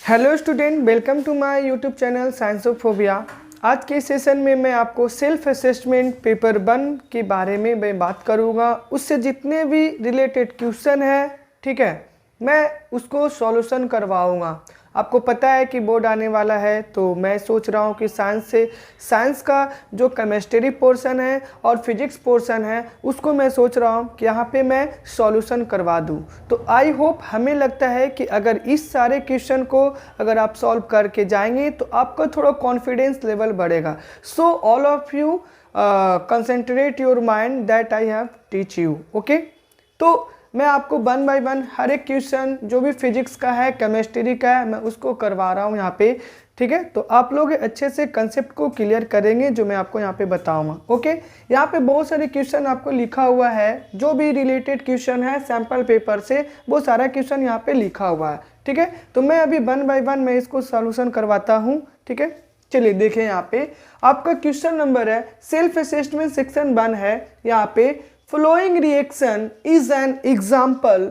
Hello student, welcome to my YouTube channel Sciencophobia. आज के session में मैं आपको सेल्फ असेसमेंट पेपर 1 के बारे में मैं बात करूँगा। उससे जितने भी रिलेटेड क्वेश्चन है, ठीक है, मैं उसको सॉल्यूशन करवाऊँगा। आपको पता है कि बोर्ड आने वाला है, तो मैं सोच रहा हूँ कि साइंस का जो केमिस्ट्री पोर्शन है और फिजिक्स पोर्शन है उसको मैं सोच रहा हूँ कि यहाँ पे मैं सॉल्यूशन करवा दूँ। तो आई होप, हमें लगता है कि अगर इस सारे क्वेश्चन को अगर आप सॉल्व करके जाएंगे तो आपका थोड़ा कॉन्फिडेंस लेवल बढ़ेगा। So all of you concentrate your mind that I have teach you. Okay, तो मैं आपको 1 बाय 1 हर एक क्वेश्चन जो भी फिजिक्स का है, केमिस्ट्री का है, मैं उसको करवा रहा हूँ यहाँ पे, ठीक है। तो आप लोग अच्छे से कंसेप्ट को क्लियर करेंगे जो मैं आपको यहाँ पे बताऊँगा। ओके, यहाँ पे बहुत सारे क्वेश्चन आपको लिखा हुआ है, जो भी रिलेटेड क्वेश्चन है सैम्पल पेपर से, वो सारा क्वेश्चन यहाँ पे लिखा हुआ है, ठीक है। तो मैं अभी 1 बाय 1 मैं इसको सॉल्यूशन करवाता हूँ, ठीक है। चलिए देखें, यहाँ पे आपका क्वेश्चन नंबर है सेल्फ असेसमेंट सेक्शन 1 है। यहाँ पे following reaction is an example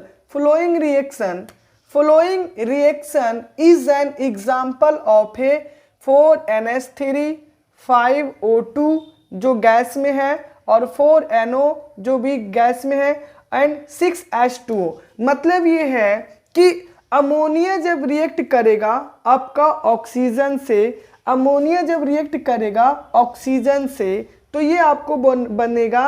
is an example of a 4NH3 5O2 जो गैस में है और 4NO जो भी गैस में है एंड 6H2O। मतलब ये है कि अमोनिया जब रिएक्ट करेगा आपका ऑक्सीजन से, अमोनिया जब रिएक्ट करेगा ऑक्सीजन से, तो ये आपको बनेगा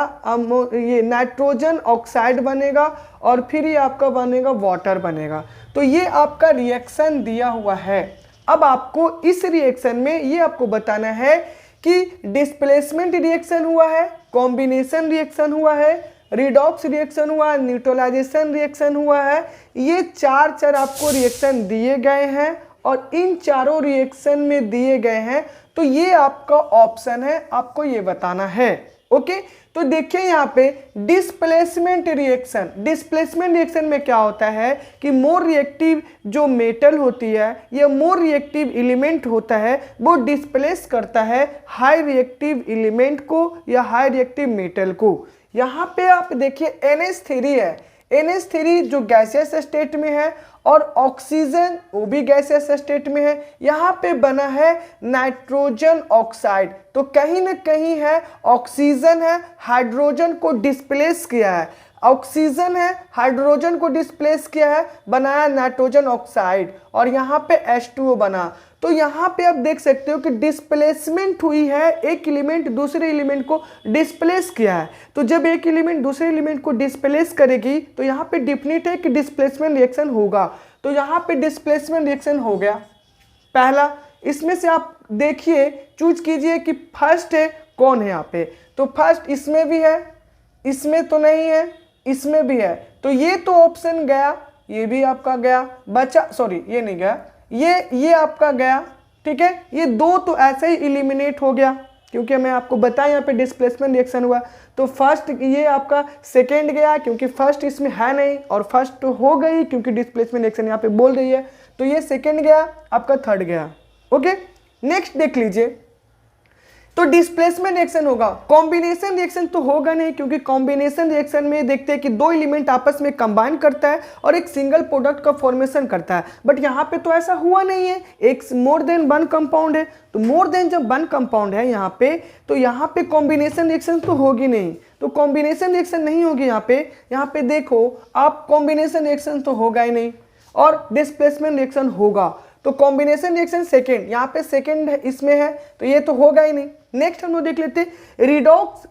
ये नाइट्रोजन ऑक्साइड बनेगा और फिर ये आपका बनेगा वाटर बनेगा। तो ये आपका रिएक्शन दिया हुआ है। अब आपको इस रिएक्शन में ये आपको बताना है कि डिस्प्लेसमेंट रिएक्शन हुआ है, कॉम्बिनेशन रिएक्शन हुआ है, रिडॉक्स रिएक्शन हुआ है, न्यूट्रलाइजेशन रिएक्शन हुआ है। ये चार आपको रिएक्शन दिए गए हैं और इन चारों रिएक्शन में दिए गए हैं, तो ये आपका ऑप्शन है, आपको ये बताना है। ओके, तो देखिए यहाँ पे डिस्प्लेसमेंट रिएक्शन में क्या होता है कि मोर रिएक्टिव जो मेटल होती है या मोर रिएक्टिव एलिमेंट होता है, वो डिस्प्लेस करता है हाई रिएक्टिव एलिमेंट को या हाई रिएक्टिव मेटल को। यहाँ पे आप देखिए NH3 है, NH3 जो गैसियस स्टेट में है और ऑक्सीजन वो भी गैसियस स्टेट में है। यहाँ पे बना है नाइट्रोजन ऑक्साइड, तो कहीं ना कहीं है ऑक्सीजन है, हाइड्रोजन को डिस्प्लेस किया है, ऑक्सीजन है हाइड्रोजन को डिस्प्लेस किया है, बनाया नाइट्रोजन ऑक्साइड और यहाँ पे H2O बना। तो यहाँ पे आप देख सकते हो कि डिस्प्लेसमेंट हुई है, एक एलिमेंट दूसरे एलिमेंट को डिस्प्लेस किया है। तो जब एक एलिमेंट दूसरे एलिमेंट को डिस्प्लेस करेगी तो यहाँ पे डिफिनिट है कि डिस्प्लेसमेंट रिएक्शन होगा। तो यहाँ पे डिस्प्लेसमेंट रिएक्शन हो गया पहला। इसमें से आप देखिए, चूज कीजिए कि फर्स्ट है कौन है यहाँ पे। तो फर्स्ट इसमें भी है, इसमें तो नहीं है, इसमें भी है, तो ये तो ऑप्शन गया, ये भी आपका गया, बचा सॉरी ये नहीं गया, ये आपका गया, ठीक है। ये दो तो ऐसे ही इलिमिनेट हो गया क्योंकि मैं आपको बताया यहाँ पे डिस्प्लेसमेंट रिएक्शन हुआ। तो फर्स्ट ये आपका सेकेंड गया क्योंकि फर्स्ट इसमें है नहीं, और फर्स्ट तो हो गई क्योंकि डिस्प्लेसमेंट रिएक्शन यहाँ पे बोल रही है, तो ये सेकेंड गया, आपका थर्ड गया। ओके, नेक्स्ट देख लीजिए। तो डिस्प्लेसमेंट रिएक्शन होगा, कॉम्बिनेशन रिएक्शन तो होगा नहीं क्योंकि कॉम्बिनेशन रिएक्शन में देखते हैं कि दो एलिमेंट आपस में कंबाइन करता है और एक सिंगल प्रोडक्ट का फॉर्मेशन करता है। बट यहाँ पे तो ऐसा हुआ नहीं है, एक मोर देन वन कंपाउंड है। तो मोर देन जब वन कंपाउंड है यहाँ पे, तो यहाँ पे कॉम्बिनेशन रिएक्शन तो होगी नहीं, तो कॉम्बिनेशन रिएक्शन नहीं होगी यहाँ पे देखो आप, कॉम्बिनेशन रिएक्शन तो होगा ही नहीं और डिस्प्लेसमेंट रिएक्शन होगा। तो कॉम्बिनेशन रिएक्शन सेकेंड, यहाँ पे सेकेंड इसमें है, तो ये तो होगा ही नहीं। नेक्स्ट हम लोग देख लेते हैं रिडॉक्स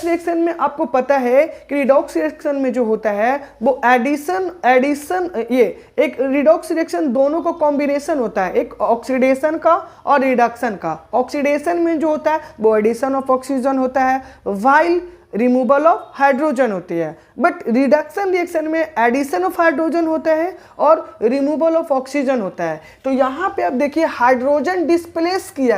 रिएक्शन में आपको पता है कि रिडॉक्स रिएक्शन में जो होता है वो एडिशन ये एक रिडॉक्स रिएक्शन दोनों का कॉम्बिनेशन होता है, एक ऑक्सीडेशन का और रिडक्शन का। ऑक्सीडेशन में जो होता है वो एडिशन ऑफ ऑक्सीजन होता है, वाइल रिमूवल ऑफ हाइड्रोजन होती है। बट रिडक्शन रिएक्शन में एडिशन ऑफ हाइड्रोजन होता है और रिमूवल ऑफ ऑक्सीजन होता है। तो यहाँ पे आप देखिए हाइड्रोजन डिस्प्लेस किया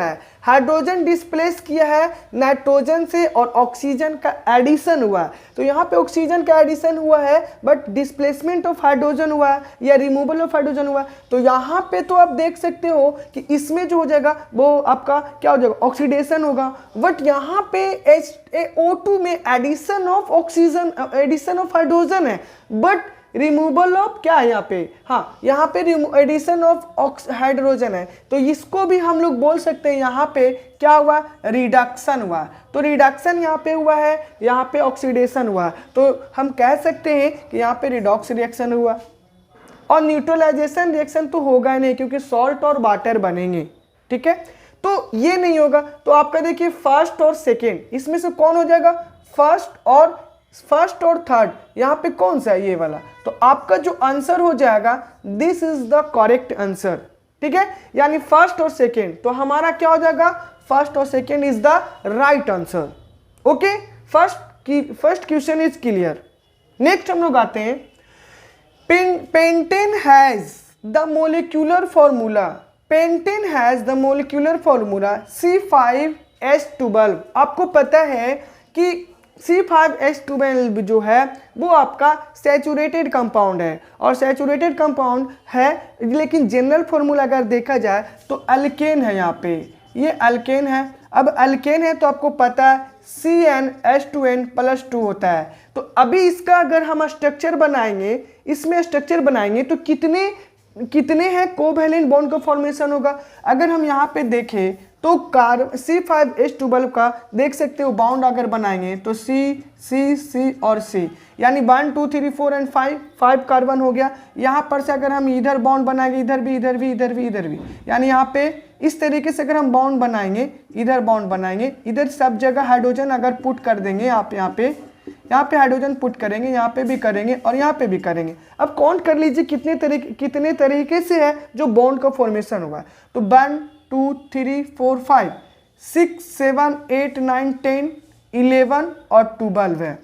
है नाइट्रोजन से और ऑक्सीजन का एडिशन हुआ है। तो यहाँ पे ऑक्सीजन का एडिशन हुआ है बट डिस्प्लेसमेंट ऑफ हाइड्रोजन हुआ है या रिमूवल ऑफ हाइड्रोजन हुआ है। तो यहाँ पे तो आप देख सकते हो कि इसमें जो हो जाएगा वो आपका क्या हो जाएगा, ऑक्सीडेशन होगा। बट यहाँ पे O2 में addition of oxygen, addition of hydrogen है, बट रिमूवल ऑफ क्या है यहाँ पे, हाँ यहाँ पे एडिशन ऑफ हाइड्रोजन है, तो इसको भी हम लोग बोल सकते हैं यहाँ पे क्या हुआ, रिडक्शन हुआ। तो रिडक्शन यहाँ पे हुआ है, यहाँ पे ऑक्सीडेशन हुआ, तो हम कह सकते हैं कि यहाँ पे रिडॉक्स रिएक्शन हुआ। और न्यूट्रलाइजेशन रिएक्शन तो होगा ही नहीं क्योंकि सॉल्ट और वाटर बनेंगे, ठीक है, तो ये नहीं होगा। तो आपका देखिए फर्स्ट और सेकेंड, इसमें से कौन हो जाएगा, फर्स्ट और थर्ड, यहाँ पे कौन सा है, ये वाला। तो आपका जो आंसर हो जाएगा this is the correct answer, ठीक है, यानी फर्स्ट और सेकेंड, तो हमारा क्या हो जाएगा, फर्स्ट और second is the right answer. Okay, first question is clear. Next हम लोग आते हैं, pentane has the molecular formula, pentane has the molecular formula C5H12। आपको पता है कि C5H12 जो है वो आपका सैचुरेटेड कंपाउंड है, और सैचुरेटेड कंपाउंड है, लेकिन जनरल फॉर्मूला अगर देखा जाए तो अल्केन है, यहाँ पे ये अल्केन है। अब अल्केन है तो आपको पता है CnH2n+2 होता है। तो अभी इसका अगर हम स्ट्रक्चर बनाएंगे, इसमें स्ट्रक्चर बनाएंगे तो कितने हैं कोवैलेंट बॉन्ड का फॉर्मेशन होगा। अगर हम यहाँ पे देखें तो C5H12 का देख सकते हो बॉन्ड अगर बनाएंगे तो C और C, यानी 1 2 3 4 एंड 5 कार्बन हो गया। यहाँ पर से अगर हम इधर बॉन्ड बनाएंगे, इधर भी, यानी यहाँ पे इस तरीके से अगर हम बॉन्ड बनाएंगे, इधर बॉन्ड बनाएंगे, इधर सब जगह हाइड्रोजन अगर पुट कर देंगे, आप यहाँ पे हाइड्रोजन पुट करेंगे, यहाँ पे भी करेंगे और यहाँ पे भी करेंगे। अब काउंट कर लीजिए कितने तरीके से है जो बॉन्ड का फॉर्मेशन हुआ है। तो 1 2 3 4 5 6 7 8 9 10 11 और 12 है,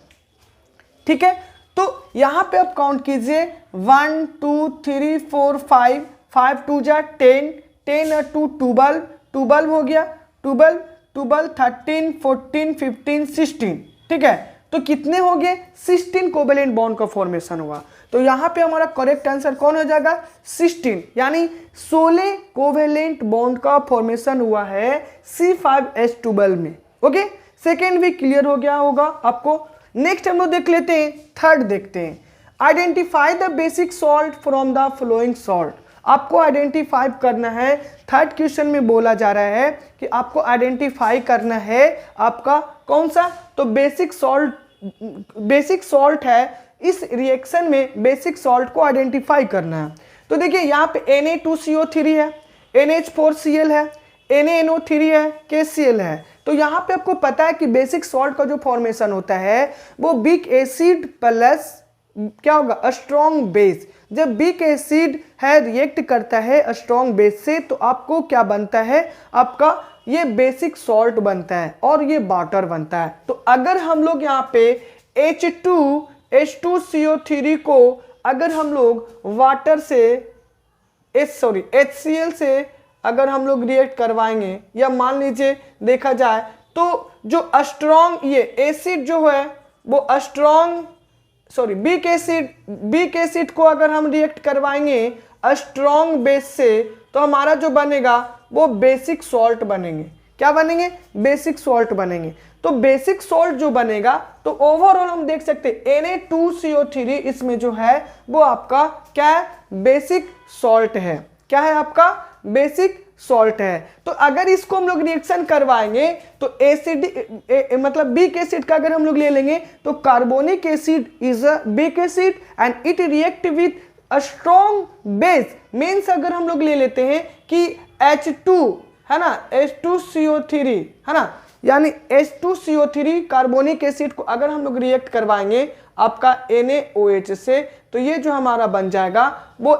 ठीक है। तो यहाँ पे आप काउंट कीजिए 1 2 3 4 5 5 2 जा 10 10 और 2 12 हो गया, 12 13 14 15 16, ठीक है। तो कितने हो गए, 16 कोवैलेंट बॉन्ड का फॉर्मेशन हुआ। तो यहाँ पे हमारा करेक्ट आंसर कौन हो जाएगा, 16, यानी 16 कोवैलेंट बॉन्ड का फॉर्मेशन हुआ है C5H12 में। ओके, सेकेंड भी क्लियर हो गया होगा आपको। नेक्स्ट हम लोग देख लेते हैं, थर्ड देखते हैं, identify the basic salt from the flowing salt. आपको आइडेंटिफाई करना है, थर्ड क्वेश्चन में बोला जा रहा है कि आपको आइडेंटिफाई करना है आपका कौन सा, तो बेसिक सॉल्ट है। इस रिएक्शन में बेसिक सॉल्ट को आइडेंटिफाई करना है। तो देखिए यहाँ पे Na2CO3 है, NH4Cl है, NaNO3 है, KCl है। तो यहाँ पे आपको पता है कि बेसिक सॉल्ट का जो फॉर्मेशन होता है वो वीक एसिड प्लस क्या होगा, स्ट्रॉन्ग बेस। जब वीक एसिड है रिएक्ट करता है स्ट्रॉन्ग बेस से, तो आपको क्या बनता है, आपका ये बेसिक सॉल्ट बनता है और ये वाटर बनता है। तो अगर हम लोग यहाँ पे H2CO3 को अगर हम लोग वाटर से HCl से अगर हम लोग रिएक्ट करवाएंगे, या मान लीजिए देखा जाए तो जो स्ट्रॉन्ग ये एसिड जो है वो वीक एसिड को अगर हम रिएक्ट करवाएंगे स्ट्रॉन्ग बेस से, तो हमारा जो बनेगा वो बेसिक सॉल्ट बनेंगे। क्या बनेंगे, बेसिक सॉल्ट बनेंगे। तो बेसिक सॉल्ट जो बनेगा, तो ओवरऑल हम देख सकते हैं Na2CO3 इसमें जो है वो आपका क्या है, बेसिक सॉल्ट है। क्या है आपका, बेसिक सॉल्ट है। तो अगर इसको हम लोग रिएक्शन करवाएंगे तो एसिड मतलब वीक एसिड का अगर हम लोग ले लेंगे तो carbonic acid is a weak acid and it react with a strong base. Means अगर हम लोग ले लेते हैं कि H2 है ना, H2CO3 है ना, यानी H2CO3 कार्बोनिक एसिड को अगर हम लोग रिएक्ट करवाएंगे आपका NaOH से, तो ये जो हमारा बन जाएगा वो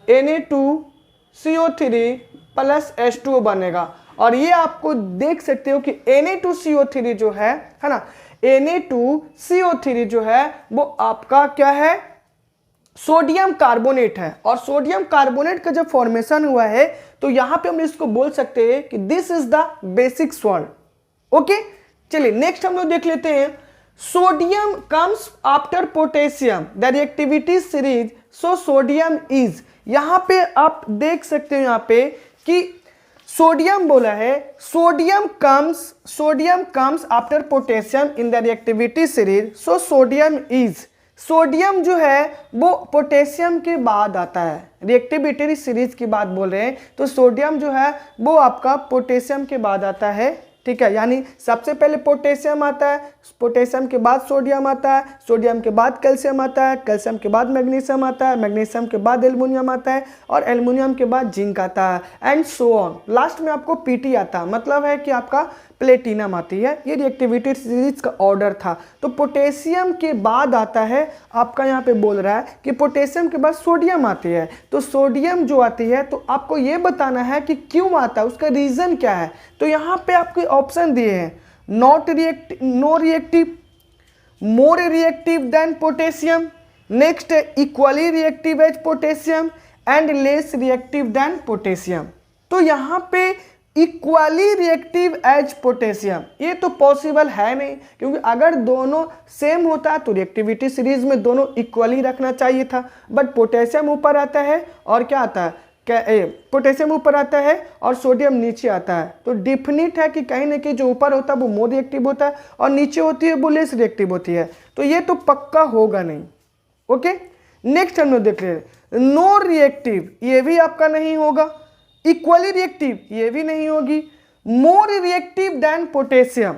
Na2CO3 प्लस H2O बनेगा। और ये आपको देख सकते हो कि Na2CO3 जो है ना, Na2CO3 जो है वो आपका क्या है, सोडियम कार्बोनेट है। और सोडियम कार्बोनेट का जब फॉर्मेशन हुआ है तो यहां पे हम इसको बोल सकते हैं कि this is the basic salt. Okay, चलिए नेक्स्ट हम लोग देख लेते हैं, sodium comes after potassium the reactivity series, so sodium is. यहां पे आप देख सकते हो यहाँ पे कि सोडियम बोला है, sodium comes after potassium in the reactivity series, so sodium is. Sodium जो है वो पोटेशियम के बाद आता है, रिएक्टिविटी सीरीज की बात बोल रहे हैं, तो सोडियम जो है वो आपका पोटेशियम के बाद आता है, ठीक है। यानी सबसे पहले पोटेशियम आता है, पोटेशियम के बाद सोडियम आता है, सोडियम के बाद कैल्शियम आता है, कैल्शियम के बाद मैग्नीशियम आता है, मैग्नीशियम के बाद एल्युमिनियम आता है और एल्युमिनियम के बाद जिंक आता है एंड सो ऑन। लास्ट में आपको पीटी आता है, मतलब है कि आपका प्लेटिनम आती है। ये रिएक्टिविटी सीरीज का ऑर्डर था। तो पोटेशियम के बाद आता है आपका, यहाँ पे बोल रहा है कि पोटेशियम के बाद सोडियम आती है। तो सोडियम जो आती है तो आपको ये बताना है कि क्यों आता है, उसका रीजन क्या है। तो यहाँ पे आपके ऑप्शन दिए हैं, not reactive, no reactive, more reactive than potassium, next equally reactive as potassium and less reactive than potassium. तो यहाँ पे इक्वली रिएक्टिव एज पोटेशियम ये तो पॉसिबल है नहीं, क्योंकि अगर दोनों सेम होता तो रिएक्टिविटी सीरीज में दोनों इक्वली रखना चाहिए था। बट पोटेशियम ऊपर आता है और क्या आता है, पोटेशियम ऊपर आता है और सोडियम नीचे आता है। तो डिफिनिट है कि कहीं ना कहीं जो ऊपर होता है वो मोर रिएक्टिव होता है और नीचे होती है वो लेस रिएक्टिव होती है। तो ये तो पक्का होगा नहीं। ओके, नेक्स्ट हम लोग देख रहे हैं, नो रिएक्टिव ये भी आपका नहीं होगा, इक्वली रिएक्टिव ये भी नहीं होगी, मोर रिएक्टिव देन पोटेशियम।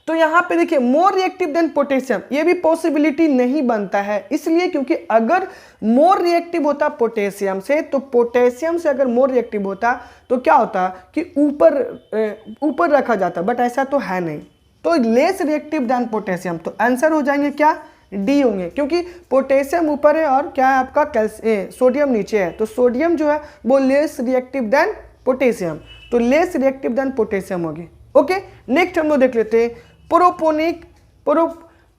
तो यहां पे देखिए मोर रिएक्टिव देन पोटेशियम ये भी पॉसिबिलिटी नहीं बनता है, इसलिए क्योंकि अगर मोर रिएक्टिव होता पोटेशियम से तो पोटेशियम से अगर मोर रिएक्टिव होता तो क्या होता कि ऊपर रखा जाता, बट ऐसा तो है नहीं। तो लेस रिएक्टिव देन पोटेशियम, तो आंसर हो जाएंगे क्या, डी होंगे, क्योंकि पोटेशियम ऊपर है और क्या है आपका सोडियम नीचे है। तो सोडियम जो है वो लेस रिएक्टिव देन पोटेशियम, तो लेस रिएक्टिव देन पोटेशियम होगी। ओके, नेक्स्ट हम लोग देख लेते हैं,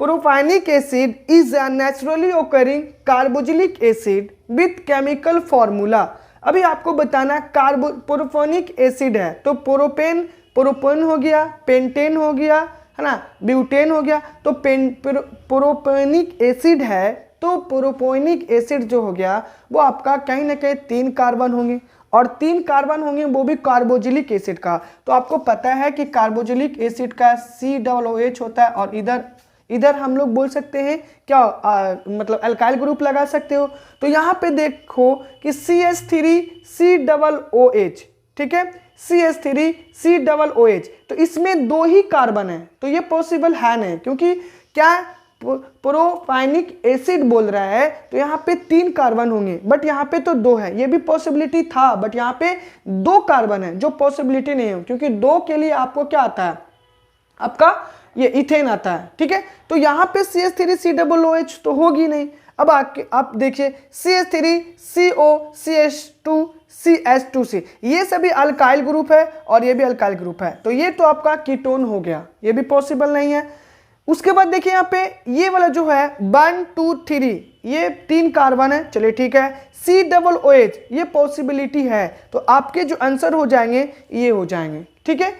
propanoic acid is a naturally occurring carboxylic acid with chemical formula. अभी आपको बताना प्रोपानिक एसिड है तो प्रोपेन हो गया, पेंटेन हो गया, है ना, ब्यूटेन हो गया। तो प्रोपेनिक एसिड है तो प्रोपोनिक एसिड जो हो गया वो आपका कहीं ना कहीं 3 कार्बन होंगे और 3 कार्बन होंगे वो भी कार्बोजिलिक एसिड का। तो आपको पता है कि कार्बोजिलिक एसिड का COOH होता है और इधर हम लोग बोल सकते हैं क्या मतलब अल्काइल ग्रुप लगा सकते हो। तो यहाँ पे देखो कि CH3COOH, ठीक है, CH3COOH, तो इसमें 2 ही कार्बन है, तो ये पॉसिबल है नहीं, क्योंकि क्या प्रोपानिक एसिड बोल रहा है तो यहाँ पे 3 कार्बन होंगे, बट यहाँ पे तो 2 है। ये भी पॉसिबिलिटी था, बट यहाँ पे 2 कार्बन है जो पॉसिबिलिटी नहीं है, क्योंकि 2 के लिए आपको क्या आता है, आपका ये इथेन आता है, ठीक है। तो यहाँ पे CH3COOH तो होगी नहीं। अब आप देखिए CH3COCH2CH2C ये सभी अल्काइल ग्रुप है और ये भी अल्काइल ग्रुप है, तो ये तो आपका कीटोन हो गया, ये भी पॉसिबल नहीं है। उसके बाद देखिए यहाँ पे ये वाला जो है 1 2 3 ये 3 कार्बन है, चलिए ठीक है। COOH ये पॉसिबिलिटी है, तो आपके जो आंसर हो जाएंगे ये हो जाएंगे, ठीक है।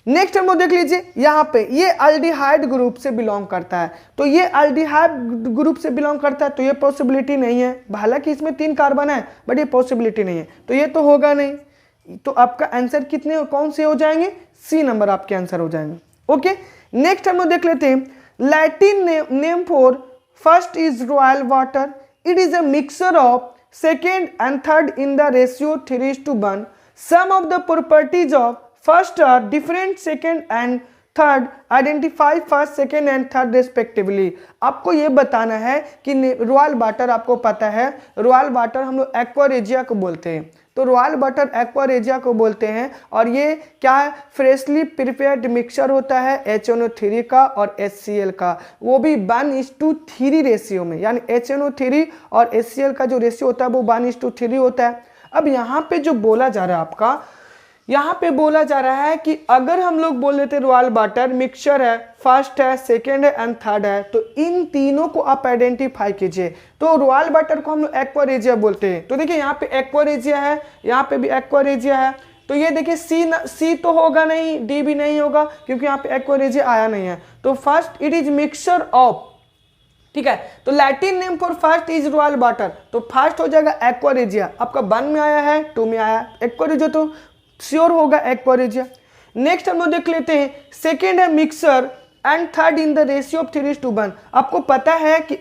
नेक्स्ट हम लोग देख लीजिए, यहाँ पे ये अल्डिहाइड ग्रुप से बिलोंग करता है, तो ये अल्डिहाइड ग्रुप से बिलोंग करता है तो ये पॉसिबिलिटी नहीं है। हालांकि इसमें 3 कार्बन है बट ये पॉसिबिलिटी नहीं है, तो ये तो होगा नहीं। तो आपका आंसर कितने कौन से हो जाएंगे, C नंबर आपके आंसर हो जाएंगे। ओके, नेक्स्ट हम लोग देख लेते हैं, Latin name for first is royal water, it is a mixture of second and third in the ratio 3:1। Some of the properties of first are different, second and third identify first, second and third respectively. आपको ये बताना है कि royal water, आपको पता है royal water हम लोग एक्वा रेजिया को बोलते हैं, तो रॉयल वाटर एक्वा रेजिया को बोलते हैं। और ये क्या है, फ्रेशली प्रिपेयर्ड मिक्सचर होता है HNO3 का और HCl का, वो भी 1:3 रेशियो में, यानी HNO3 और HCl का जो रेशियो होता है वो 1:3 होता है। अब यहाँ पे जो बोला जा रहा है आपका, यहाँ पे बोला जा रहा है कि अगर हम लोग बोल लेते रॉयल वाटर मिक्सचर है, फर्स्ट है, सेकेंड है एंड थर्ड है, तो इन तीनों को आप आइडेंटिफाई कीजिए। तो रॉयल वाटर को हम लोग एक्वा रेजिया बोलते हैं, तो देखिए यहाँ पे एक्वा रेजिया है, यहाँ पे भी एक्वा रेजिया है, तो ये देखिए सी तो होगा नहीं, डी भी नहीं होगा, क्योंकि यहाँ पे एक्वा रेजिया आया नहीं है। तो first it is mixture of, ठीक है, तो Latin name for first is royal water, तो फर्स्ट हो जाएगा एक्वा रेजिया। आपका 1 में आया है, 2 में आया, एक्वा रेजिया तो श्योर होगा एक्वा रेजिया। नेक्स्ट हम लोग देख लेते हैं, सेकेंड है mixer, and third in the ratio of 3:1। आपको पता है कि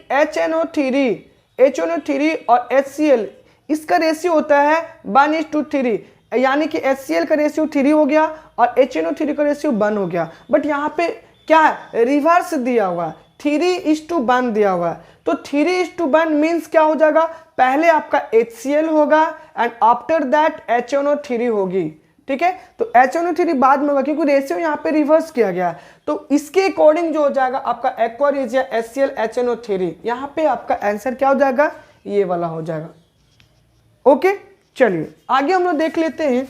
HNO3 और HCl इसका रेशियो होता है 1:3, यानी कि HCl का रेशियो 3 हो गया और HNO3 का रेशियो 1 हो गया। बट यहाँ पे क्या है, रिवर्स दिया हुआ है, 3:1 दिया हुआ है। तो 3:1 मीन्स क्या हो जाएगा, पहले आपका HCl होगा एंड आफ्टर दैट HNO3 होगी। ठीक है, तो HNO3 बाद में होगा क्योंकि रेशियो यहाँ पे रिवर्स किया गया है। तो इसके अकॉर्डिंग जो हो जाएगा आपका एक्वारिस या HCl HNO3, यहाँ पे आपका आंसर क्या हो जाएगा, ये वाला हो जाएगा। ओके, चलिए आगे हम लोग देख लेते हैं।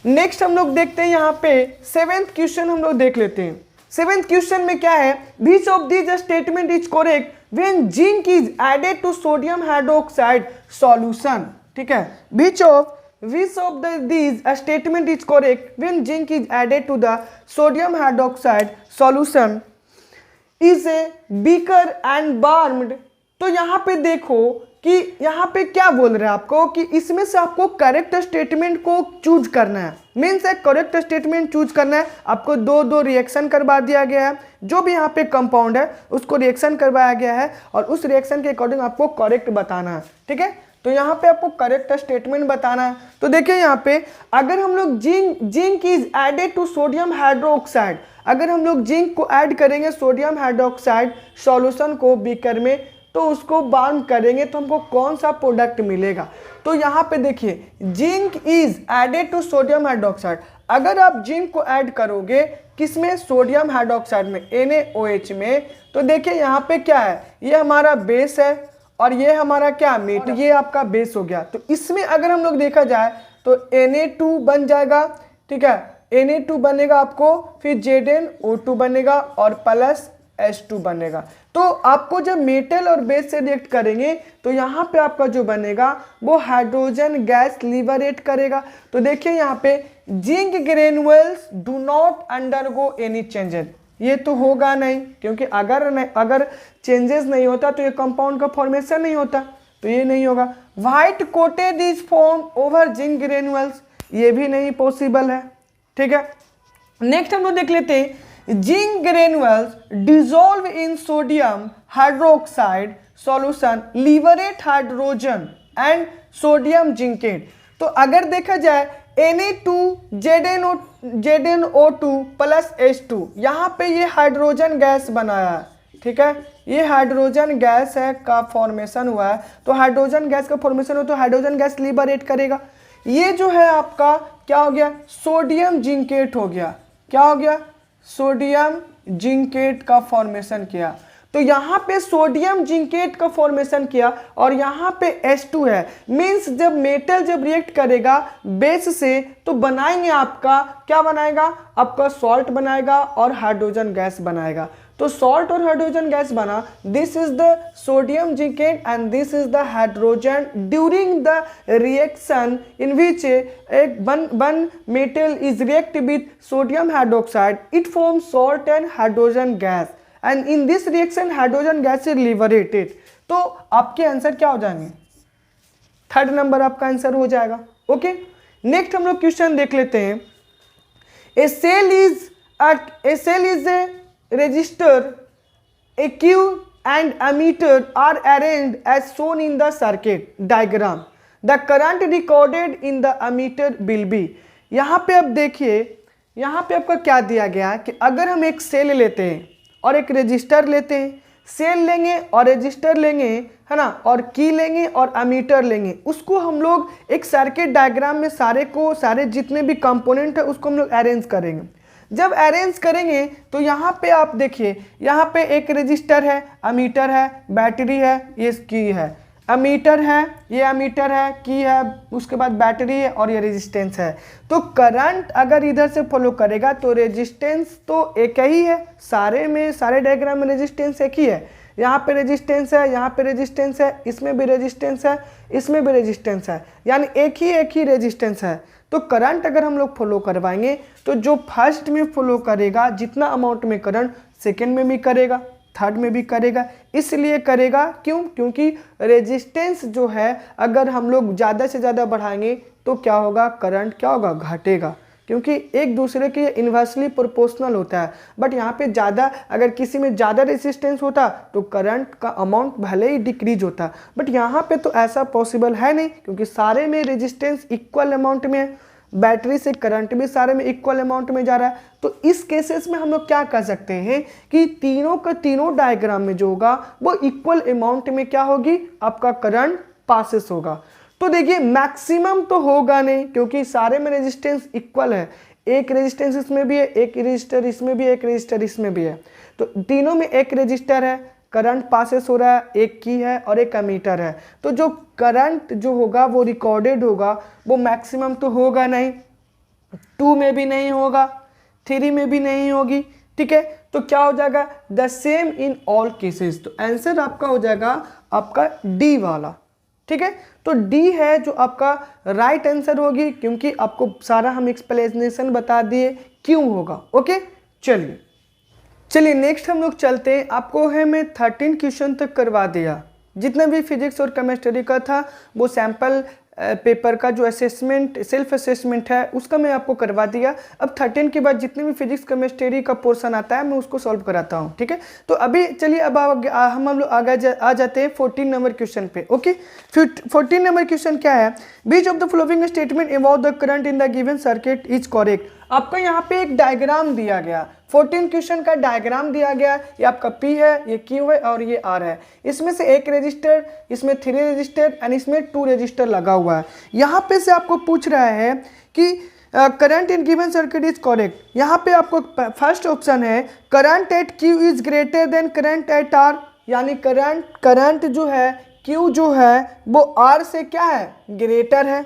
नेक्स्ट हम लोग देखते हैं यहाँ पे 7th क्वेश्चन हम लोग देख लेते हैं। 7th क्वेश्चन में क्या है, which of this statement is correct when zinc is added to sodium hydroxide solution. ठीक है, which of these statement is correct when zinc is added to the sodium hydroxide solution is a beaker and warmed। तो यहाँ पे देखो कि यहाँ पे क्या बोल रहे हैं आपको कि इसमें से आपको करेक्ट स्टेटमेंट को चूज करना है। मीन्स एक करेक्ट स्टेटमेंट चूज करना है। आपको दो रिएक्शन करवा दिया गया है, जो भी यहाँ पे कंपाउंड है उसको रिएक्शन करवाया गया है और उस रिएक्शन के अकॉर्डिंग आपको करेक्ट बताना है। ठीक है, तो यहाँ पे आपको करेक्ट स्टेटमेंट बताना है। तो देखिए यहाँ पे अगर हम लोग zinc is added to sodium hydroxide, अगर हम लोग जिंक को ऐड करेंगे सोडियम हाइड्रोक्साइड सॉल्यूशन को बीकर में, तो उसको बार्न करेंगे तो हमको कौन सा प्रोडक्ट मिलेगा। तो यहाँ पे देखिए zinc is added to sodium hydroxide, अगर आप जिंक को ऐड करोगे किसमें, सोडियम हाइड्रोक्साइड में, NaOH में, तो देखिए यहाँ पे क्या है, ये हमारा बेस है और ये हमारा क्या मीट, तो ये आपका बेस हो गया। तो इसमें अगर हम लोग देखा जाए तो Na2 बन जाएगा। ठीक है, Na2 बनेगा आपको, फिर ZnO2 बनेगा और प्लस H2 बनेगा। तो आपको जब मेटल और बेस से रिएक्ट करेंगे तो यहाँ पे आपका जो बनेगा वो हाइड्रोजन गैस लिबरेट करेगा। तो देखिए यहाँ पे zinc granules do not undergo any changes, ये तो होगा नहीं क्योंकि अगर चेंजेस नहीं होता तो ये कंपाउंड का फॉर्मेशन नहीं होता, तो ये नहीं होगा। White coated is form over zinc granules, ये भी नहीं पॉसिबल है। ठीक है, नेक्स्ट हम लोग देख लेते हैं zinc granules dissolve in sodium hydroxide solution liberate hydrogen and sodium zincate. तो अगर देखा जाए Na2 ZnO2 प्लस H2, यहाँ पे ये हाइड्रोजन गैस बनाया है। ठीक है, ये हाइड्रोजन गैस है का फॉर्मेशन हुआ है। तो हाइड्रोजन गैस का फॉर्मेशन हो तो हाइड्रोजन गैस लिबरेट करेगा। ये जो है आपका क्या हो गया, सोडियम जिंकेट हो गया। क्या हो गया, सोडियम जिंकेट का फॉर्मेशन किया। तो यहाँ पे सोडियम जिंकेट का फॉर्मेशन किया और यहाँ पे H2 है। मीन्स जब मेटल जब रिएक्ट करेगा बेस से तो बनाएंगे आपका क्या बनाएगा, आपका सॉल्ट बनाएगा और हाइड्रोजन गैस बनाएगा। तो सॉल्ट और हाइड्रोजन गैस बना, this is the sodium zincate and this is the hydrogen during the reaction in which one metal is react with sodium hydroxide, it forms salt and hydrogen gas and in this reaction hydrogen gas is liberated। तो आपके answer क्या हो जाएंगे, 3rd number आपका answer हो जाएगा। Okay, next हम लोग क्वेश्चन देख लेते हैं। A cell is a register, a Q and ammeter are arranged as shown in the circuit diagram. The current recorded in the ammeter will be। यहाँ पे अब देखिए यहाँ पे आपका क्या दिया गया है कि अगर हम एक सेल लेते हैं और एक रजिस्टर लेते हैं, सेल लेंगे और रजिस्टर लेंगे है ना, और की लेंगे और अमीटर लेंगे, उसको हम लोग एक सर्किट डायग्राम में सारे जितने भी कंपोनेंट है उसको हम लोग अरेंज करेंगे। जब अरेंज करेंगे तो यहाँ पे आप देखिए यहाँ पे एक रजिस्टर है, अमीटर है, बैटरी है, ये की है, अमीटर है, ये अमीटर है, की है, उसके बाद बैटरी है और ये रेजिस्टेंस है। तो करंट अगर इधर से फॉलो करेगा तो रेजिस्टेंस तो एक ही है, सारे डायग्राम में रेजिस्टेंस एक ही है। यहाँ पे रेजिस्टेंस है, यहाँ पे रेजिस्टेंस है, इसमें भी रेजिस्टेंस है, इसमें भी रेजिस्टेंस है, यानी एक ही रेजिस्टेंस है। तो करंट अगर हम लोग फॉलो करवाएंगे तो जो फर्स्ट में फॉलो करेगा जितना अमाउंट में करंट सेकेंड में भी करेगा, थर्ड में भी करेगा। इसलिए करेगा क्यों, क्योंकि रेजिस्टेंस जो है अगर हम लोग ज़्यादा से ज़्यादा बढ़ाएंगे तो क्या होगा, करंट क्या होगा, घटेगा। क्योंकि एक दूसरे के इन्वर्सली प्रोपोर्शनल होता है। बट यहाँ पे ज़्यादा, अगर किसी में ज़्यादा रेजिस्टेंस होता तो करंट का अमाउंट भले ही डिक्रीज होता, बट यहाँ पे तो ऐसा पॉसिबल है नहीं, क्योंकि सारे में रेजिस्टेंस इक्वल अमाउंट में है, बैटरी से करंट भी सारे में इक्वल अमाउंट में जा रहा है। तो इस केसेस में हम लोग क्या कर सकते हैं कि तीनों का तीनों डायग्राम में जो होगा वो इक्वल अमाउंट में क्या होगी, आपका करंट पासेस होगा। तो देखिए मैक्सिमम तो होगा नहीं, क्योंकि सारे में रेजिस्टेंस इक्वल है, एक रेजिस्टेंस इसमें भी है, एक रेजिस्टर इसमें भी है, एक रेजिस्टर इसमें भी है, तो तीनों में एक रेजिस्टर है, करंट पासेस हो रहा है, एक की है और एक एमीटर है। तो जो करंट जो होगा वो रिकॉर्डेड होगा वो मैक्सिमम तो होगा नहीं, 2 में भी नहीं होगा, 3 में भी नहीं होगी, ठीक है। तो क्या हो जाएगा, the same in all cases. तो आंसर आपका हो जाएगा आपका डी वाला, ठीक है। तो डी है जो आपका राइट आंसर होगी, क्योंकि आपको सारा हम एक्सप्लेनेशन बता दिए क्यों होगा। ओके, चलिए नेक्स्ट हम लोग चलते हैं। आपको है मैं 13 क्वेश्चन तक करवा दिया, जितना भी फिजिक्स और केमिस्ट्री का था वो सैंपल पेपर का जो असेसमेंट सेल्फ असेसमेंट है उसका मैं आपको करवा दिया। अब 13 के बाद जितने भी फिजिक्स केमिस्ट्री का पोर्शन आता है मैं उसको सॉल्व कराता हूँ, ठीक है। तो अभी चलिए अब हम लोग आगे आ जाते हैं 14 नंबर क्वेश्चन पे। ओके, 14 नंबर क्वेश्चन क्या है, which of the following statement about the current in the given circuit is correct. आपका यहाँ पे एक डायग्राम दिया गया, 14 क्वेश्चन का डायग्राम दिया गया, ये आपका P है, ये Q है और ये R है। इसमें से एक रजिस्टर, इसमें 3 रजिस्टर एंड इसमें 2 रजिस्टर लगा हुआ है। यहाँ पे से आपको पूछ रहा है कि current in given circuit is correct. यहाँ पे आपको फर्स्ट ऑप्शन है current eight Q is greater than current eight R, यानी करंट जो है Q जो है वो R से क्या है, ग्रेटर है।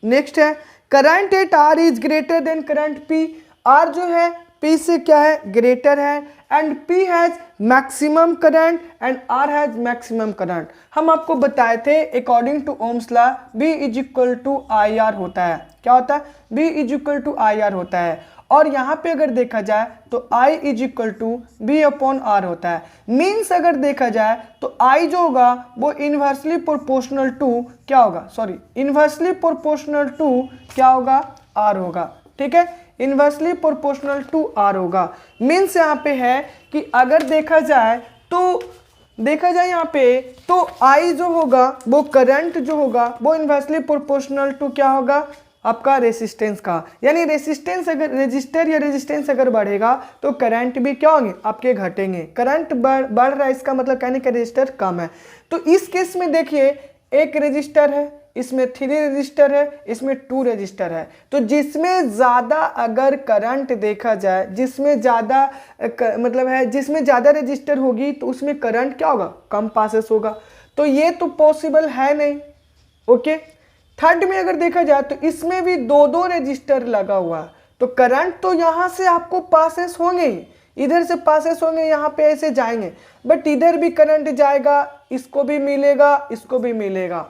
नेक्स्ट है current eight R is greater than current P, R जो है P से क्या है, ग्रेटर है, and P has maximum current and R has maximum current. हम आपको बताए थे according to Ohm's law B is equal to IR होता है। क्या होता है, B is equal to IR होता है। और यहाँ पे अगर देखा जाए तो I is equal to B upon R होता है। मीन्स अगर देखा जाए तो I जो होगा वो इन्वर्सली प्रोपोर्शनल टू क्या होगा, इन्वर्सली प्रोपोर्शनल टू क्या होगा, R होगा, ठीक है, इन्वर्सली प्रोपोर्शनल टू R होगा। मीन्स यहाँ पे है कि अगर देखा जाए यहाँ पे तो I जो होगा वो करंट जो होगा वो इन्वर्सली प्रोपोर्शनल टू क्या होगा, आपका रेसिस्टेंस का, यानी रेसिस्टेंस अगर रेजिस्टेंस अगर बढ़ेगा तो करंट भी क्या होंगे, आपके घटेंगे। करंट बढ़ रहा है, इसका मतलब कहने का रेजिस्टर कम है। तो इस केस में देखिए एक रेजिस्टर है, इसमें 3 रजिस्टर है, इसमें 2 रजिस्टर है। तो जिसमें ज़्यादा अगर करंट देखा जाए, जिसमें ज़्यादा मतलब है जिसमें ज़्यादा रजिस्टर होगी तो उसमें करंट क्या होगा, कम पासेस होगा। तो ये तो पॉसिबल है नहीं। ओके, थर्ड में अगर देखा जाए तो इसमें भी 2 रजिस्टर लगा हुआ है, तो करंट तो यहाँ से आपको पासेस होंगे ही, इधर से पासेस होंगे, यहाँ पे ऐसे जाएंगे, बट इधर भी करंट जाएगा, इसको भी मिलेगा, इसको भी मिलेगा,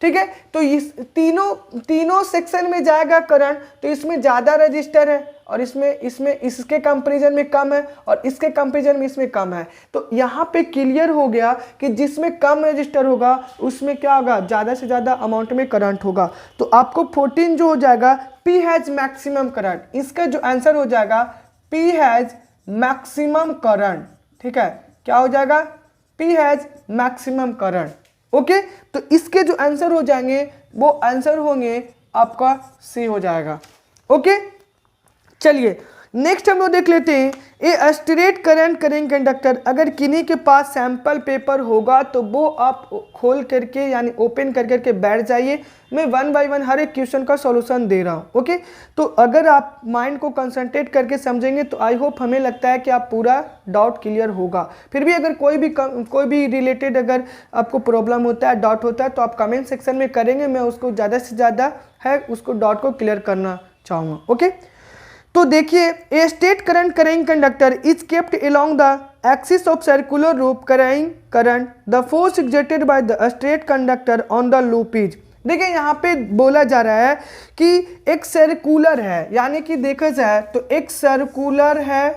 ठीक है। तो इस तीनों सेक्शन में जाएगा करंट, तो इसमें ज़्यादा रजिस्टर है और इसमें इसके कंपैरिजन में कम है और इसके कंपैरिजन में इसमें कम है। तो यहाँ पे क्लियर हो गया कि जिसमें कम रजिस्टर होगा उसमें क्या होगा, ज़्यादा से ज़्यादा अमाउंट में करंट होगा। तो आपको 14 जो हो जाएगा P हैज मैक्सिमम करंट, इसका जो आंसर हो जाएगा P हैज मैक्सिमम करंट, ठीक है। क्या हो जाएगा, P has maximum current. Okay, तो इसके जो आंसर हो जाएंगे वो आंसर होंगे आपका C हो जाएगा। ओके, चलिए नेक्स्ट हम लोग देख लेते हैं a straight current current conductor. अगर किन्हीं के पास सैंपल पेपर होगा तो वो आप खोल करके यानी ओपन कर करके बैठ जाइए, मैं 1 बाय 1 हर एक क्वेश्चन का सॉल्यूशन दे रहा हूँ। ओके, तो अगर आप माइंड को कंसंट्रेट करके समझेंगे तो आई होप, हमें लगता है कि आप पूरा डाउट क्लियर होगा। फिर भी अगर कोई भी रिलेटेड अगर आपको प्रॉब्लम होता है, डाउट होता है, तो आप कमेंट सेक्शन में करेंगे, मैं उसको ज़्यादा से ज़्यादा है उसको डाउट को क्लियर करना चाहूँगा। ओके, तो देखिए a straight current current conductor is kept along the axis of circular loop carrying current, the force exerted by the straight conductor on the loop is. देखिए यहाँ पे बोला जा रहा है कि एक सर्कुलर है, यानी कि देखा जाए तो एक सर्कुलर है,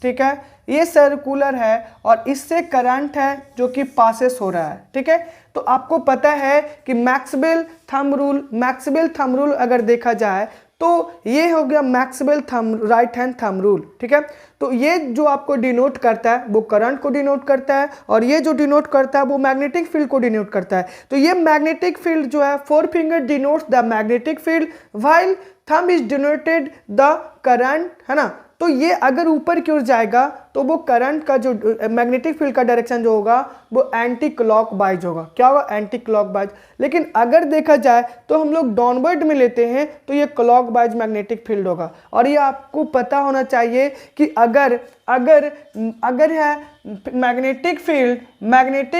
ठीक है, ये सर्कुलर है और इससे करंट है जो कि पासेस हो रहा है, ठीक है। तो आपको पता है कि मैक्सवेल थंब रूल अगर देखा जाए तो ये हो गया Maxwell right hand thumb rule, ठीक है। तो ये जो आपको डिनोट करता है वो करंट को डिनोट करता है, और ये जो डिनोट करता है वो मैग्नेटिक फील्ड को डिनोट करता है। तो ये मैग्नेटिक फील्ड जो है, four finger denotes the magnetic field while thumb is denoted the current, है ना। तो ये अगर ऊपर की ओर जाएगा तो वो करंट का जो मैग्नेटिक फील्ड का डायरेक्शन जो होगा वो एंटी क्लॉकवाइज होगा। क्या होगा? Anti clockwise. लेकिन अगर देखा जाए तो हम लोग डाउनवर्ड में लेते हैं तो ये क्लॉकवाइज मैग्नेटिक फील्ड होगा। और ये आपको पता होना चाहिए कि अगर अगर अगर है मैग्नेटिक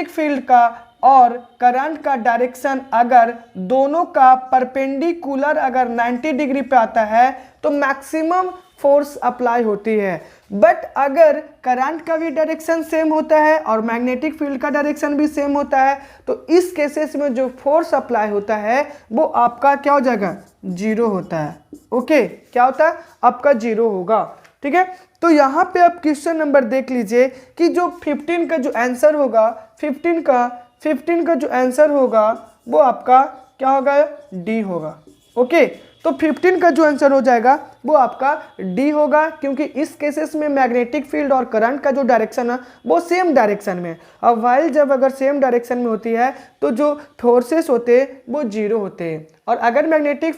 फील्ड का और करंट का डायरेक्शन अगर दोनों का परपेंडिकुलर अगर 90 डिग्री पे आता है तो मैक्सिमम फोर्स अप्लाई होती है। बट अगर करंट का भी डायरेक्शन सेम होता है और मैग्नेटिक फील्ड का डायरेक्शन भी सेम होता है तो इस केसेस में जो फोर्स अप्लाई होता है वो आपका क्या हो जाएगा? जीरो होता है। ओके, क्या होता है? आपका जीरो होगा, ठीक है। तो यहाँ पे आप क्वेश्चन नंबर देख लीजिए कि जो 15 का जो आंसर होगा, 15 का जो आंसर होगा वो आपका क्या होगा? डी होगा। ओके, तो 15 का जो आंसर हो जाएगा वो आपका डी होगा, क्योंकि इस केसेस में मैग्नेटिक फील्ड और करंट का जो डायरेक्शन है वो सेम डायरेक्शन में। अब वाइल जब अगर सेम डायरेक्शन में होती है तो जो फोर्सेस होते हैं वो जीरो होते हैं। और अगर मैग्नेटिक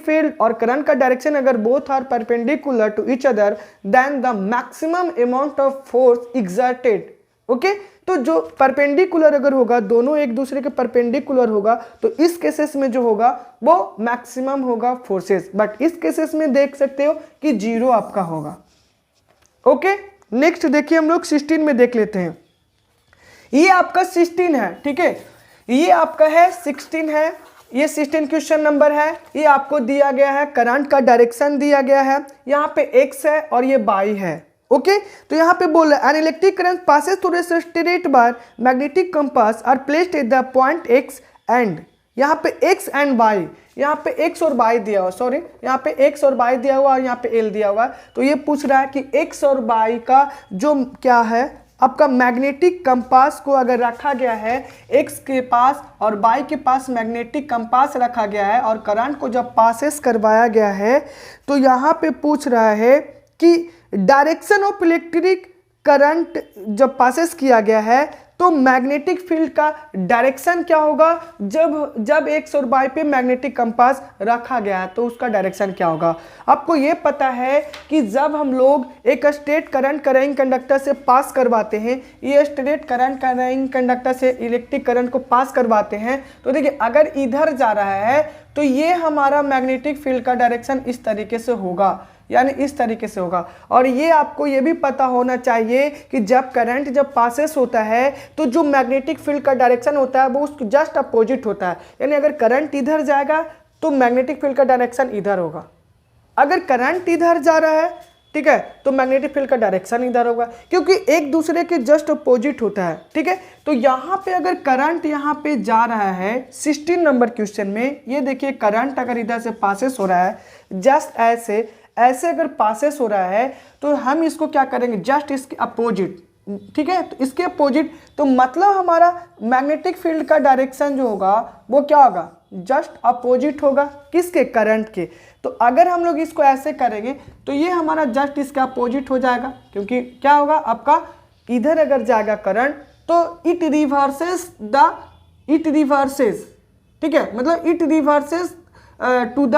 फील्ड और करंट का डायरेक्शन अगर both are perpendicular to each other then the maximum amount of force exerted. Okay, तो जो परपेंडिकुलर अगर होगा, दोनों एक दूसरे के परपेंडिकुलर होगा तो इस केसेस में जो होगा वो मैक्सिमम होगा फोर्सेस। बट इस केसेस में देख सकते हो कि जीरो आपका होगा। ओके, नेक्स्ट देखिए हम लोग 16 में देख लेते हैं। ये आपका 16 है, ठीक है। ये आपका है 16 है, ये 16 क्वेश्चन नंबर है। ये आपको दिया गया है, करंट का डायरेक्शन दिया गया है, यहाँ पे एक्स है और ये वाई है। ओके, तो यहाँ पे बोल रहा है an electric current passes through a straight bar magnetic compass are placed at the point X and, यहाँ पे एक्स एंड वाई, यहाँ पे एक्स और वाई दिया हुआ, सॉरी यहाँ पे एक्स और वाई दिया हुआ और यहाँ पे एल दिया हुआ है। तो ये पूछ रहा है कि एक्स और वाई का जो क्या है आपका मैग्नेटिक कंपास को अगर रखा गया है एक्स के पास और वाई के पास मैग्नेटिक कंपास रखा गया है और करंट को जब पासेस करवाया गया है तो यहाँ पे पूछ रहा है कि डायरेक्शन ऑफ इलेक्ट्रिक करंट जब पासेस किया गया है तो मैग्नेटिक फील्ड का डायरेक्शन क्या होगा? जब एक्स और वाई पे मैग्नेटिक कंपास रखा गया है तो उसका डायरेक्शन क्या होगा? आपको ये पता है कि जब हम लोग एक स्ट्रेट करंट कैरिंग कंडक्टर से पास करवाते हैं, ये स्ट्रेट करंट कैरिंग कंडक्टर से इलेक्ट्रिक करंट को पास करवाते हैं, तो देखिए अगर इधर जा रहा है तो ये हमारा मैग्नेटिक फील्ड का डायरेक्शन इस तरीके से होगा, यानी इस तरीके से होगा। और ये आपको ये भी पता होना चाहिए कि जब करंट जब पासेस होता है तो जो मैग्नेटिक फील्ड का डायरेक्शन होता है वो उसको जस्ट अपोजिट होता है। यानी अगर करंट इधर जाएगा तो मैग्नेटिक फील्ड का डायरेक्शन इधर होगा, अगर करंट इधर जा रहा है, ठीक है, तो मैग्नेटिक फील्ड का डायरेक्शन इधर होगा, क्योंकि एक दूसरे के जस्ट अपोजिट होता है, ठीक है। तो यहाँ पे अगर करंट यहाँ पे जा रहा है 16 नंबर क्वेश्चन में, ये देखिए करंट अगर इधर से पासेस हो रहा है, जस्ट ऐसे अगर पासेस हो रहा है तो हम इसको क्या करेंगे? जस्ट इसके अपोजिट, ठीक है। तो इसके अपोजिट, तो मतलब हमारा मैग्नेटिक फील्ड का डायरेक्शन जो होगा वो क्या होगा? जस्ट अपोजिट होगा, किसके? करंट के। तो अगर हम लोग इसको ऐसे करेंगे तो ये हमारा जस्ट इसका अपोजिट हो जाएगा, क्योंकि क्या होगा आपका इधर अगर जाएगा करंट तो इट रिवर्सेस, ठीक है, मतलब it reverses to the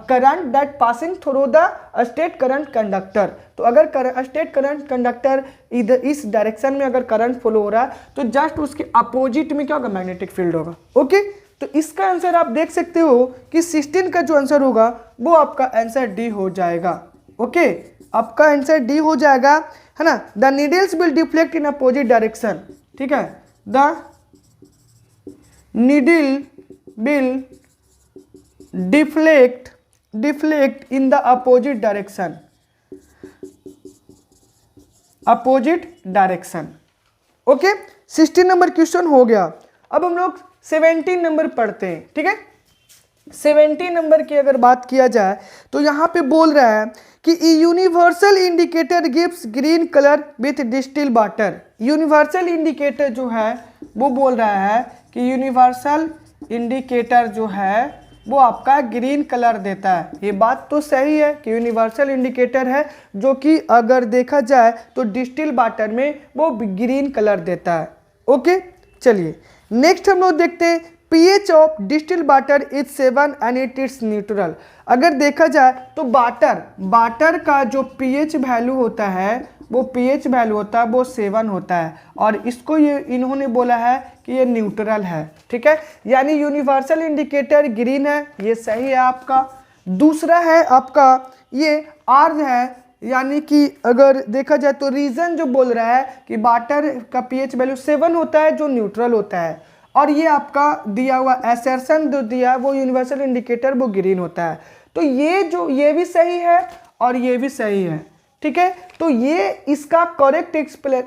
current that passing through the state current conductor. तो अगर स्टेट करंट कंडक्टर इधर इस डायरेक्शन में अगर करंट फ्लो हो रहा है तो जस्ट उसके अपोजिट में क्या होगा? मैग्नेटिक फील्ड होगा। ओके, तो इसका आंसर आप देख सकते हो कि 16 का जो आंसर होगा वो आपका आंसर डी हो जाएगा। ओके, आपका आंसर डी हो जाएगा, है ना। The needles will deflect in opposite direction, ठीक है, the needle will deflect in the opposite direction. Okay, 16 number question हो गया। अब हम लोग 17 नंबर पढ़ते हैं, ठीक है। 17 नंबर की अगर बात किया जाए तो यहाँ पे बोल रहा है कि universal indicator gives green colour with distil water. Universal indicator जो है वो बोल रहा है कि यूनिवर्सल इंडिकेटर जो है वो आपका ग्रीन कलर देता है। ये बात तो सही है कि यूनिवर्सल इंडिकेटर है, जो कि अगर देखा जाए तो डिस्टिल वाटर में वो ग्रीन कलर देता है। ओके, चलिए नेक्स्ट हम लोग देखते हैं pH of distil water is 7 and it is neutral. अगर देखा जाए तो वाटर का जो pH वैल्यू होता है, वो pH वैल्यू होता है वो 7 होता है, और इसको ये इन्होंने बोला है कि ये न्यूट्रल है। ठीक है, यानी यूनिवर्सल इंडिकेटर ग्रीन है, ये सही है आपका। दूसरा है आपका ये R है, यानी कि अगर देखा जाए तो रीजन जो बोल रहा है कि वाटर का pH वैल्यू 7 होता है जो न्यूट्रल होता है, और ये आपका दिया हुआ एसर्शन जो दिया है वो यूनिवर्सल इंडिकेटर वो ग्रीन होता है। तो ये भी सही है और ये भी सही है। ठीक है, तो ये इसका करेक्ट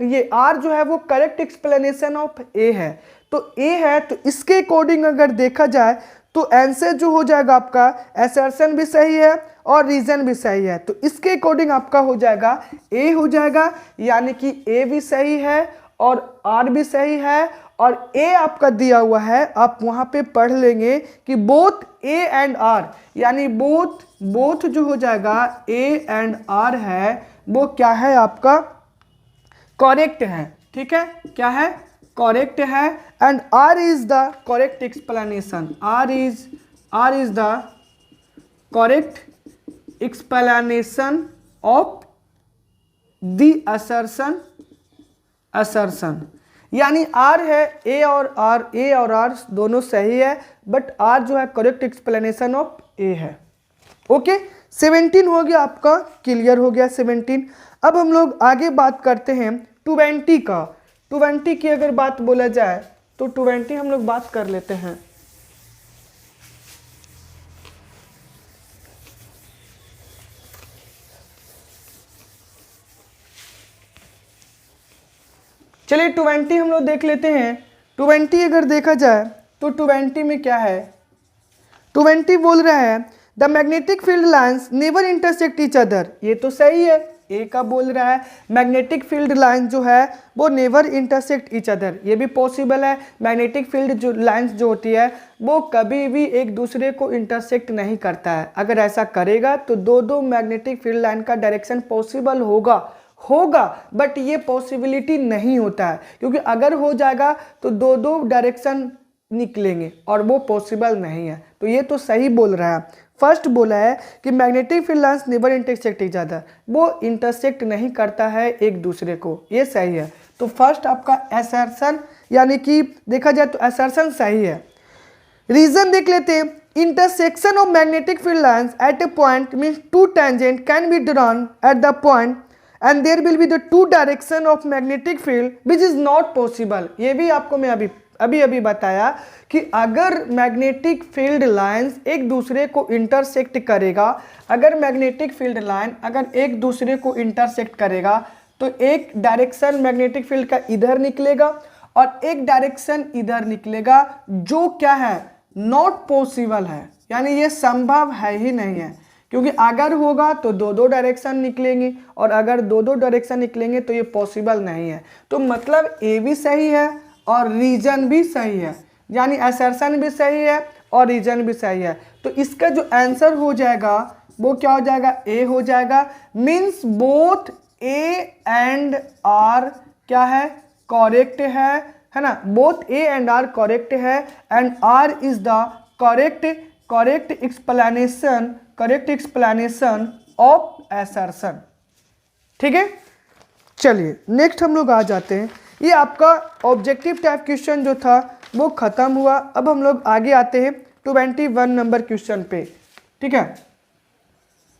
ये R जो है वो करेक्ट एक्सप्लेनेशन ऑफ A है। तो A है, तो इसके अकॉर्डिंग अगर देखा जाए तो आंसर जो हो जाएगा आपका एसर्शन भी सही है और रीजन भी सही है। तो इसके अकॉर्डिंग आपका हो जाएगा A हो जाएगा, यानी कि A भी सही है और R भी सही है, और A आपका दिया हुआ है, आप वहां पे पढ़ लेंगे कि बोथ A एंड R, यानी बोथ जो हो जाएगा A एंड R है वो क्या है आपका करेक्ट है। ठीक है, क्या है करेक्ट है, and R is the correct explanation, R is the correct explanation of the assertion, यानी R है A और R दोनों सही है, बट R जो है करेक्ट एक्सप्लेनेशन ऑफ A है। ओके, 17 हो गया आपका, क्लियर हो गया 17। अब हम लोग आगे बात करते हैं 20 का। 20 की अगर बात बोला जाए तो 20 हम लोग बात कर लेते हैं। चलिए 20 हम लोग देख लेते हैं। 20 अगर देखा जाए तो 20 में क्या है, 20 बोल रहा है the magnetic field lines never intersect each other. ये तो सही है, ए का बोल रहा है मैग्नेटिक फील्ड लाइन जो है वो नेवर इंटरसेक्ट ईच अदर, ये भी पॉसिबल है। मैग्नेटिक फील्ड जो लाइन्स जो होती है वो कभी भी एक दूसरे को इंटरसेक्ट नहीं करता है। अगर ऐसा करेगा तो दो मैग्नेटिक फील्ड लाइन का डायरेक्शन पॉसिबल होगा, बट ये पॉसिबिलिटी नहीं होता है, क्योंकि अगर हो जाएगा तो दो डायरेक्शन निकलेंगे और वो पॉसिबल नहीं है। तो ये तो सही बोल रहा है। फर्स्ट बोला है कि magnetic field lines never intersect each other, वो इंटरसेक्ट नहीं करता है एक दूसरे को, ये सही है। तो फर्स्ट आपका असर्शन, यानी कि देखा जाए तो असर्शन सही है। रीजन देख लेते हैं, intersection of magnetic field lines at a point means to tangent can be drawn at the point and there will be the two direction of magnetic field which is not possible। ये भी आपको मैं अभी बताया कि अगर magnetic field lines एक दूसरे को इंटरसेक्ट करेगा, अगर मैग्नेटिक फील्ड लाइन अगर एक दूसरे को इंटरसेक्ट करेगा तो एक डायरेक्शन मैग्नेटिक फील्ड का इधर निकलेगा और एक डायरेक्शन इधर निकलेगा, जो क्या है नॉट पॉसिबल है, यानी ये संभव है ही नहीं है। क्योंकि अगर होगा तो दो डायरेक्शन निकलेंगे और अगर दो डायरेक्शन निकलेंगे तो ये पॉसिबल नहीं है। तो मतलब ए भी सही है और रीजन भी सही है, यानी असर्शन भी सही है और रीजन भी सही है। तो इसका जो आंसर हो जाएगा वो क्या हो जाएगा, ए हो जाएगा। Means both A and R क्या है करेक्ट है ना, both A and R correct है, and R is the correct explanation of assertion. ठीक है, चलिए नेक्स्ट हम लोग आ जाते हैं। ये आपका ऑब्जेक्टिव टाइप क्वेश्चन जो था वो खत्म हुआ। अब हम लोग आगे आते हैं 21 नंबर क्वेश्चन पे। ठीक है,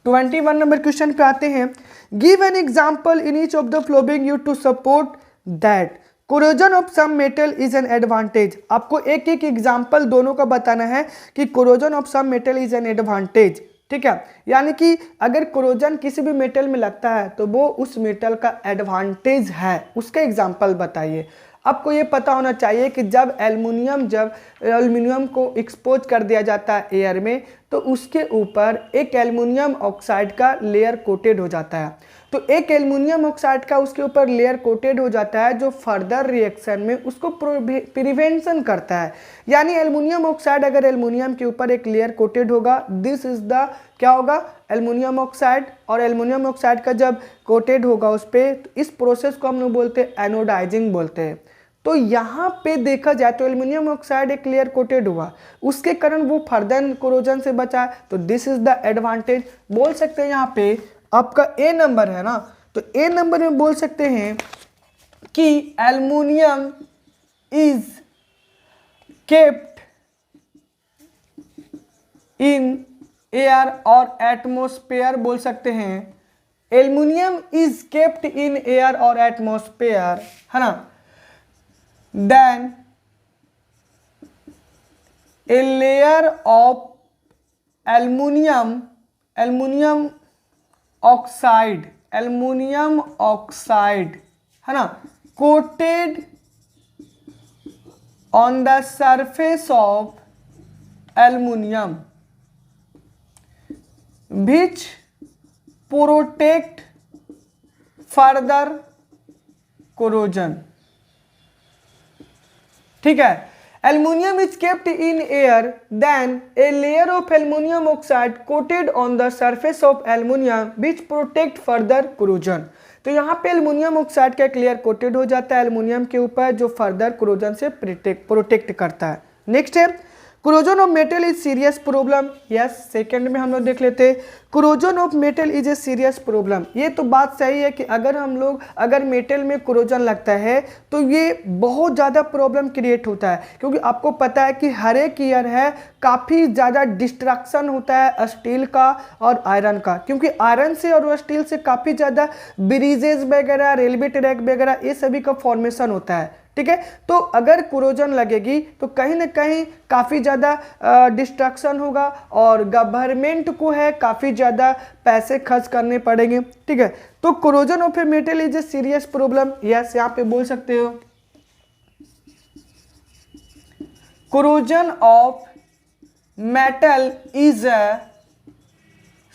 21 नंबर क्वेश्चन पे आते हैं। Give an example in each of the following you to support that corrosion of some metal is an advantage. आपको एक एग्जाम्पल दोनों का बताना है कि corrosion of some metal is an advantage. ठीक है, यानी कि अगर कोरोजन किसी भी मेटल में लगता है तो वो उस मेटल का एडवांटेज है, उसका एग्जाम्पल बताइए। आपको ये पता होना चाहिए कि जब एल्युमिनियम को एक्सपोज कर दिया जाता है एयर में, तो उसके ऊपर एक एल्युमिनियम ऑक्साइड का लेयर कोटेड हो जाता है। तो एक एल्युमिनियम ऑक्साइड का उसके ऊपर लेयर कोटेड हो जाता है जो फर्दर रिएक्शन में उसको प्रिवेंशन करता है। यानी एल्युमिनियम ऑक्साइड अगर एल्युमिनियम के ऊपर एक लेयर कोटेड होगा, दिस इज द क्या होगा, एल्युमिनियम ऑक्साइड। और एल्युमिनियम ऑक्साइड का जब कोटेड होगा उस पर, तो इस प्रोसेस को हम लोग बोलते हैं एनोडाइजिंग बोलते हैं। तो यहाँ पे देखा जाए तो एल्युमिनियम ऑक्साइड एक लेयर कोटेड हुआ, उसके कारण वो फर्दर कोरोजन से बचा। तो दिस इज द एडवांटेज। बोल सकते हैं यहाँ पे आपका ए नंबर है ना, तो ए नंबर में बोल सकते हैं कि aluminium is kept in air और एटमॉस्फेयर। बोल सकते हैं aluminium is kept in air और एटमॉस्फेयर, है ना, then a layer of aluminium oxide है ना, coated on the surface of aluminium which protect further corrosion। ठीक है, aluminium is kept in air, then a layer of aluminium oxide coated on the surface of aluminium which protect further corrosion. तो यहाँ पे aluminium oxide का एक layer coated हो जाता है एल्युमिनियम के ऊपर जो फर्दर कोरोजन से प्रोटेक्ट करता है। नेक्स्ट है corrosion of metal is serious problem. Yes, second में हम लोग देख लेते हैं corrosion of metal is a serious problem. ये तो बात सही है कि अगर मेटल में कोरोजन लगता है तो ये बहुत ज़्यादा प्रॉब्लम क्रिएट होता है, क्योंकि आपको पता है कि हर एक ईयर है काफ़ी ज़्यादा डिस्ट्रक्शन होता है स्टील का और आयरन का, क्योंकि आयरन से और स्टील से काफ़ी ज़्यादा ब्रिजेज वगैरह, रेलवे ट्रैक वगैरह ये सभी का फॉर्मेशन होता है। ठीक है, तो अगर कोरोजन लगेगी तो कहीं ना कहीं काफ़ी ज़्यादा डिस्ट्रक्शन होगा और गवर्नमेंट को है काफ़ी ज़्यादा पैसे खर्च करने पड़ेंगे। ठीक है, तो corrosion of a metal is a serious problem. Yes, यहाँ पे बोल सकते हो corrosion of metal is a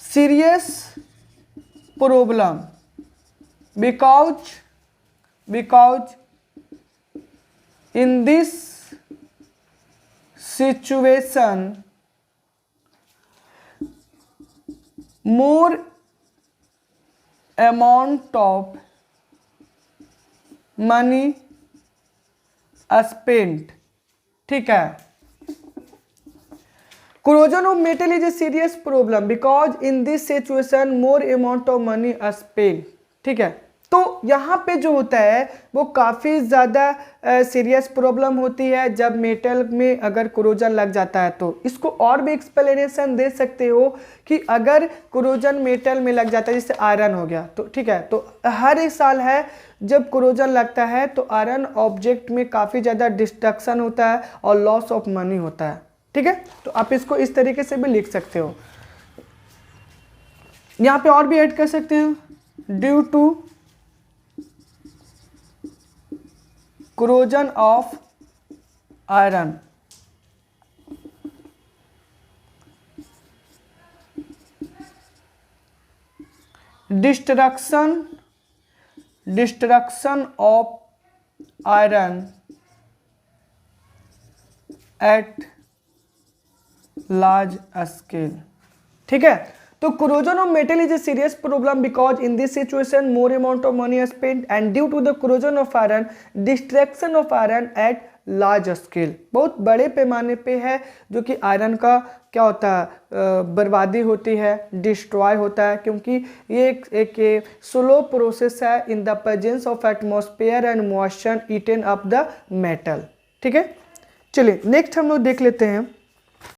serious problem because in this situation more amount of money spent। ठीक है, corrosion of metal is a serious problem because in this situation more amount of money spent। ठीक है, तो यहाँ पे जो होता है वो काफ़ी ज़्यादा सीरियस प्रॉब्लम होती है जब मेटल में अगर कोरोजन लग जाता है। तो इसको और भी एक्सप्लेनेशन दे सकते हो कि अगर कोरोजन मेटल में लग जाता है, जैसे आयरन हो गया, तो ठीक है, तो हर एक साल है जब कोरोजन लगता है तो आयरन ऑब्जेक्ट में काफ़ी ज़्यादा डिस्ट्रक्शन होता है और लॉस ऑफ मनी होता है। ठीक है, तो आप इसको इस तरीके से भी लिख सकते हो। यहाँ पे और भी ऐड कर सकते हो, due to corrosion of iron destruction of iron at large scale। ठीक है, तो corrosion of metal is a serious problem because in this situation more amount of money is spent and due to the corrosion of iron destruction of iron at large scale। बहुत बड़े पैमाने पे है जो कि आयरन का क्या होता है, बर्बादी होती है, डिस्ट्रॉय होता है, क्योंकि ये एक स्लो प्रोसेस है in the presence of atmosphere and moisture eaten up the metal. ठीक है, चलिए नेक्स्ट हम लोग देख लेते हैं